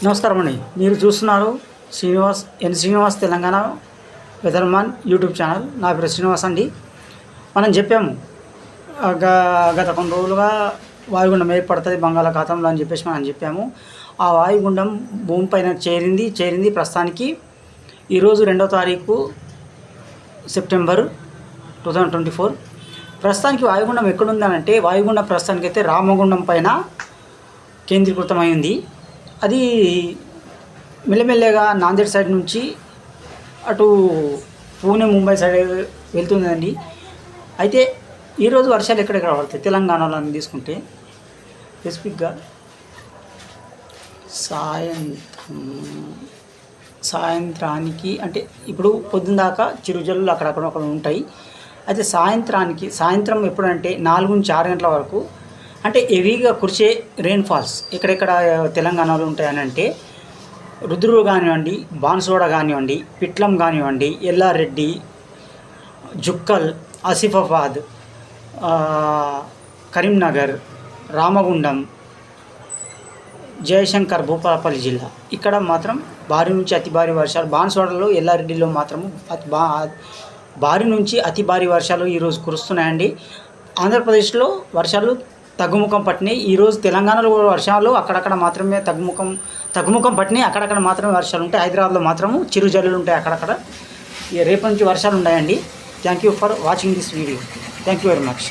నమస్కారం అండి. మీరు చూస్తున్నారు శ్రీనివాస్ తెలంగాణ వెదర్మాన్ యూట్యూబ్ ఛానల్. నా పేరు శ్రీనివాస్ అండి. మనం చెప్పాము గత కొన్ని రోజులుగా వాయుగుండం ఏర్పడుతుంది బంగాళాఖాతంలో అని చెప్పేసి మనం చెప్పాము. ఆ వాయుగుండం భూమిపైన చేరింది. ప్రస్తుతానికి ఈరోజు 2వ తారీఖు సెప్టెంబర్ 2024. ప్రస్తుతానికి వాయుగుండం ఎక్కడుందనంటే వాయుగుండం ప్రస్తుతానికైతే రామగుండం పైన కేంద్రీకృతమైంది. అది మెల్లమెల్లగా నాందేడ్ సైడ్ నుంచి అటు పూణే ముంబై సైడ్ వెళ్తుందండి. అయితే ఈరోజు వర్షాలు ఎక్కడెక్కడ పడతాయి తెలంగాణలో తీసుకుంటే స్పెసిఫిక్గా సాయంత్రానికి అంటే ఇప్పుడు పొద్దున్న దాకా చిరుజల్లు అక్కడక్కడ ఉంటాయి. అయితే సాయంత్రం ఎప్పుడంటే 4 నుంచి 6 గంటల వరకు అంటే హెవీగా కురిసే రెయిన్ఫాల్స్ ఎక్కడెక్కడ తెలంగాణలో ఉంటాయని అంటే రుద్రూరు కానివ్వండి, బాన్సువాడ కానివ్వండి, పిట్లం కానివ్వండి, ఎల్లారెడ్డి, జుక్కల్, ఆసిఫాబాద్, కరీంనగర్, రామగుండం, జయశంకర్, భూపాలపల్లి జిల్లా ఇక్కడ మాత్రం భారీ నుంచి అతి భారీ వర్షాలు. బాన్సువాడలో, ఎల్లారెడ్డిలో మాత్రము భారీ నుంచి అతి భారీ వర్షాలు ఈరోజు కురుస్తున్నాయండి. ఆంధ్రప్రదేశ్లో వర్షాలు తగ్గుముఖం పట్టినాయి. ఈరోజు తెలంగాణలో వర్షాలు అక్కడక్కడ మాత్రమే తగ్గుముఖం పట్టినాయి. అక్కడక్కడ మాత్రమే వర్షాలు ఉంటాయి. హైదరాబాద్లో మాత్రము చిరుజల్లులు ఉంటాయి అక్కడక్కడ. రేపటి నుంచి వర్షాలు ఉన్నాయండి. Thank you for watching this video. Thank you very much.